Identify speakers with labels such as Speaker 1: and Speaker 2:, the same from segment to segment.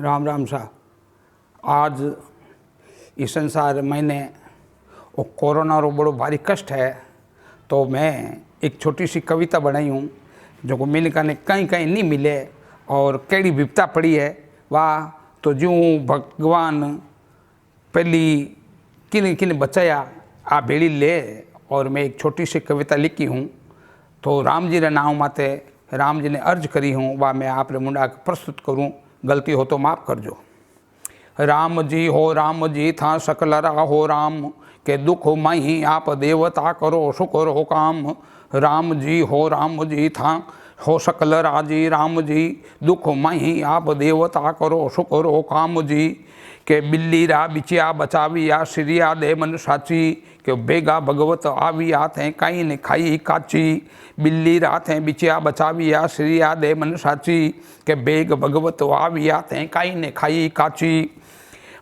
Speaker 1: राम राम साहब। आज इस संसार मैंने वो कोरोना रो बड़ो भारी कष्ट है, तो मैं एक छोटी सी कविता बनाई हूँ जो को मैंने कहने कहीं कहीं नहीं मिले और केड़ी विपता पड़ी है वाह। तो जो भगवान पहली किन किन बचाया आ बेड़ी ले, और मैं एक छोटी सी कविता लिखी हूँ। तो राम जी रे नाम माते राम जी ने अर्ज करी हूँ, वह मैं आप मुंडा प्रस्तुत करूँ, गलती हो तो माफ़ करजो। राम जी था सकलरा हो राम के दुख मही आप देवता करो शुक्र हो काम। राम जी था हो सकल राजी राम जी दुख मही आप देवता करो शुक्र हो काम जी। के बिल्ली रा बिचिया बचाविया श्रिया दे मन साची के बेगा भगवत आविया थे कहीं ने खाई काची। बिल्ली रात हैं बिचिया बचाविया श्रिया दे मन साची के बेग भगवत आविया थे कहीं ने खाई काची।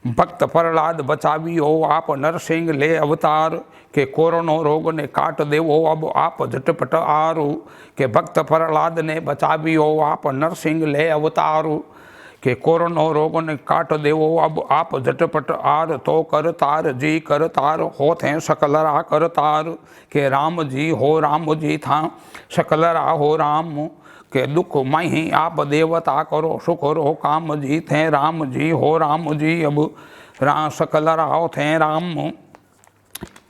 Speaker 1: भक्त प्रहलाद बचावियो आप नरसिंह ले अवतार के कोरोनो रोग ने काट देवो अब आप झटपट आरू। के भक्त प्रहलाद ने बचावियो आप नरसिंह ले अवतार के कोरोनो रोग ने काट देवो अब आप झटपट आर। तो कर तार होत हैं सकलरा कर तार के राम जी था सकलरा हो राम के दुख मही आप देवता करो शुक्र हो काम जी थे राम जी अब राम सकलरा हो थे राम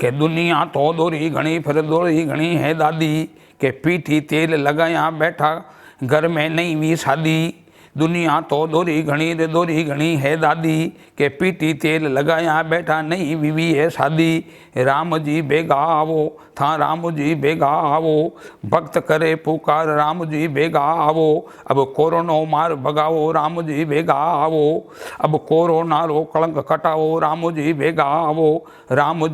Speaker 1: के दुनिया तो दोरी घनी फिर दोरी घनी है दादी के पीठी तेल लगाया बैठा घर में नहीं भी शादी। दुनिया तो दोरी घनी है दादी के पीटी तेल लगाया बैठा नहीं बीवी है शादी। राम जी बेगा आवो था राम जी बेगा आवो भक्त करे पुकार राम जी बेगा आवो। अब कोरोना मार भगाओ राम जी बेगा आवो अब कोरोना रो कलंक कटाओ राम जी बेगा आवो। राम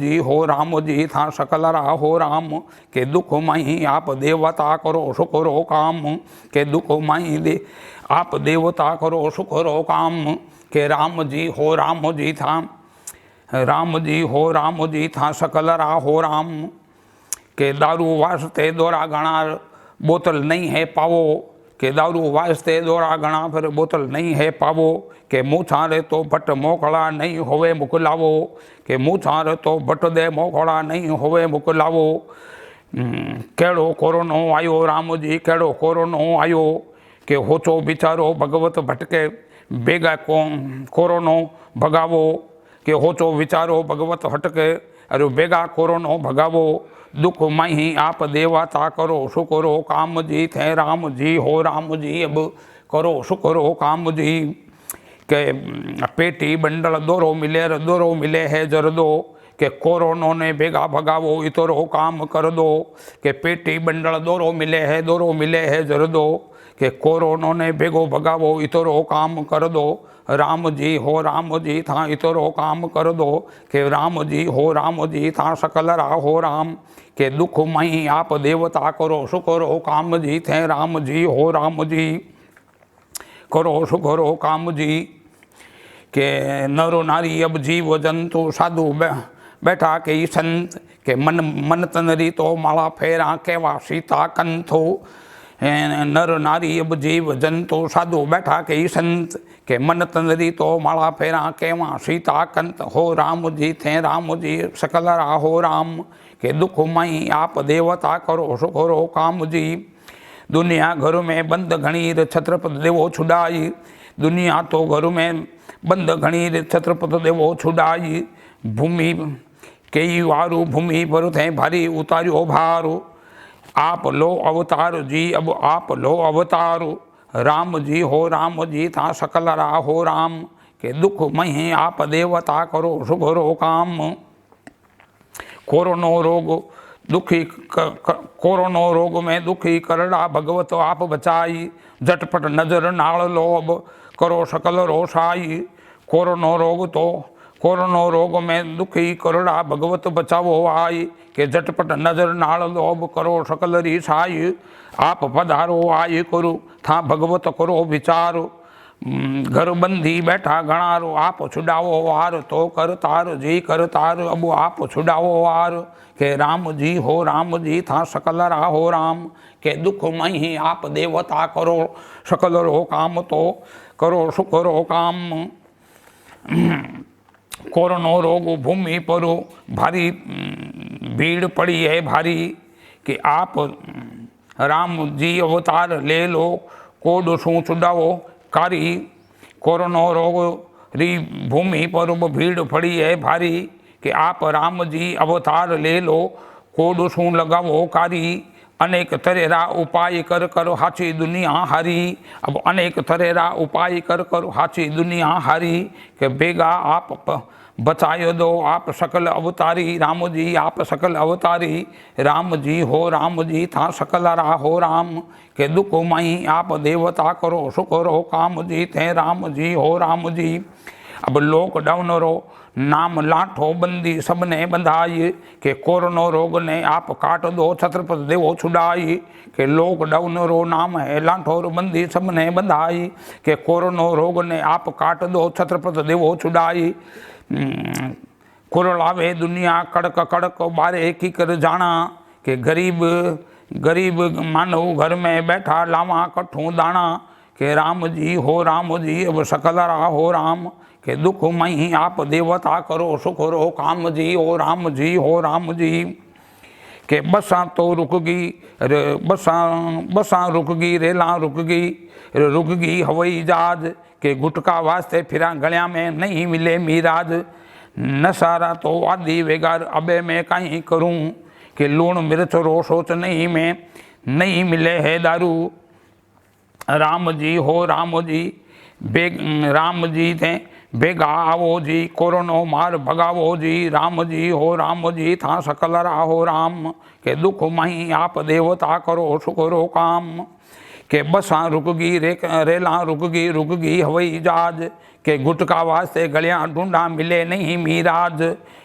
Speaker 1: जी था सकलरा हो राम के दुख मही आप देवता करो शुक्र हो काम के दुख मही दे आप देवता करो शुक्र हो काम के राम जी था सकलरा हो राम के दारू वास्ते दौरा घना बोतल नहीं है पावो के दारू वास्ते दौरा घना फिर बोतल नहीं है पावो के मुँह तो भट मोकला नहीं होवे मुकलावो के मुँह तो भट दे मोकला नहीं होवे मुकलावो। केड़ो कोरोनो आयो राम जी केड़ो कोरोनो आयो के होचो बिचारो भगवत भटके बेगा कोरोनो भगावो के होचो विचारो भगवत हटके अरे बेगा कोरोनो भगावो। दुख मही आप देवता करो शुक्र हो काम जी थे राम जी अब करो शुक्र हो काम जी। के पेटी बंडल दोरो मिले है जरदो के कोरोनो ने बेगा भगावो इतरो काम कर दो। के पेटी बंडल दोरो मिले है जरदो के कोरोनो ने बेगो भगावो इतरो काम कर दो। राम जी था इतरो काम कर दो के राम जी था सकलरा हो राम के दुख मही आप देवता करो शुक्र हो काम जी थे राम जी करो शुक्र हो काम जी। के नरो नारी अब जीव जंतु साधु बैठा के संत के मन तनरी तो माला फेरा केवा सीता कंथो। नर नारी अब जीव जंतु साधु बैठा के संत के मन तंदरी तो माला फेरा केवा सीता कंत हो राम जी थे राम जी सकलरा हो राम के दुख मई आप देवता करो शुक्र हो काम जी। दुनिया घर में बंद घनी छत्रपति देवो छुड़ाई दुनिया तो घर में बंद घनी छत्रपति देवो छुड़ाई। भूमि कई वारू भूमि पर थे भारी उतारो भारो आप लो अवतार जी अब आप लो अवतार। राम जी था सकलरा हो राम के दुख मही आप देवता करो शुक्र हो काम। कोरोनो रोग में दुखी करड़ा भगवत आप बचाई झटपट नजर नाल लो अब करो सकल रोषाई। कोरोनो रोग में दुखी करड़ा भगवत बचावो आई के झटपट नजर नाल लोभ करो सकल रिसाई। आप पधारो आई करो था भगवत करो विचारो घर बंधी बैठा गणारो, आप छुड़ावो वार, तो कर तार जी कर तार, अब आप छुड़ावो वार। के राम जी हो राम जी था सकल राहो राम, के दुख मही आप देवता करो सकल रो काम, तो करो सुख रो काम। कोरोनो रोग भूमि पर भारी भीड़ पड़ी है भारी, कि आप राम जी अवतार ले लो, कोड शू छुड़ावो कारी। कोरोनो रोग री भूमि पर भीड़ पड़ी है भारी, कि आप राम जी अवतार ले लो, कोड शू लगावो कारी। अनेक तरेरा उपाय कर कर हाची दुनिया हारी, अब अनेक तरेरा उपाय कर कर हाची दुनिया हारी। के बेगा आप बचायो दो आप सकल अवतारी, राम जी आप सकल अवतारी। राम जी हो राम जी था सकल राहो राम, के दुख मही आप देवता करो सुख रो काम जी, थे राम जी हो राम जी। अब लॉकडाउन रो नाम लाठो बंदी सबने बंधाई, के कोरोना रोग ने आप काट दो छत्रपति देवो छुड़ाई। के लॉकडाउन रो नाम है लाठो बंदी सबने बंधाई, के कोरोना रोग ने आप काट दो छत्रपति देवो छुड़ाई। कुरलावे दुनिया कड़क कड़क बारे की कर जाना, के गरीब गरीब मानव घर में बैठा लावा कठू दाना। के राम जी हो राम जी अब सकल राहो राम, के दुख मही आप देवता करो सुख रो काम जी, ओ राम जी हो राम जी। के बसा तो रुक गई बसा रुक गई, रेला रुक गई हवाई जहाज, के गुटका वास्ते फिरा गलिया में नहीं मिले मीराज। नसारा तो आदि वेगार अबे मैं कहीं करूं, के लूण मिर्च रो सोच नहीं में नहीं मिले है दारू। राम जी हो राम जी राम जी थे बेगा आवो जी, कोरोनो मार भगावो जी। राम जी हो राम जी था सकल राहो राम, के दुख मही आप देवता करो सुख रो काम। के बसा रुक गई रेला रुक गई हवाई जहाज, के गुटका वास्ते गलियां ढूंढा मिले नहीं मीराज।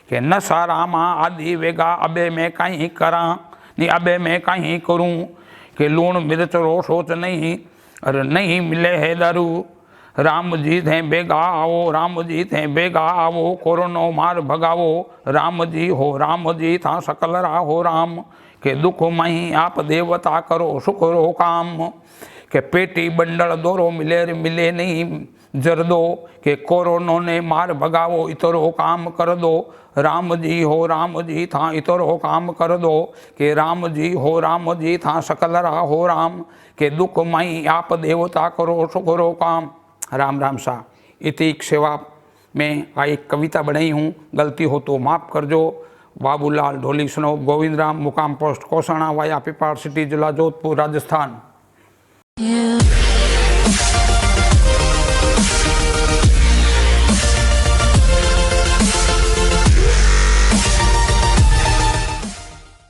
Speaker 1: के नशा रामा आदि वेगा अबे मैं कहीं करा नहीं अबे मैं कहीं करूं, के लूण मिर्च रो सोच नहीं अरे नहीं मिले है दारू। राम जी थे बेगा आओ राम जी थे बेगा आवो, कोरोनो मार भगावो। राम जी हो राम जी था सकल राहो राम, के दुख मही आप देवता करो सुख रो काम। के पेटी बंडल दोरो मिले नहीं जर दो, के कोरोनो ने मार भगावो इतरो काम कर दो। राम जी हो राम जी था इतरो काम कर दो, के राम जी हो राम जी था सकल राहो राम, के दुख मई आप देवता करो सुख रो काम। राम राम सा इति सेवा में आ एक कविता बनाई हूँ, गलती हो तो माफ़ करजो। बाबूलाल ढोली स्नो गोविंद राम, मुकाम पोस्ट कोसाणा वाया पिपाड़ सिटी, जिला जोधपुर, राजस्थान।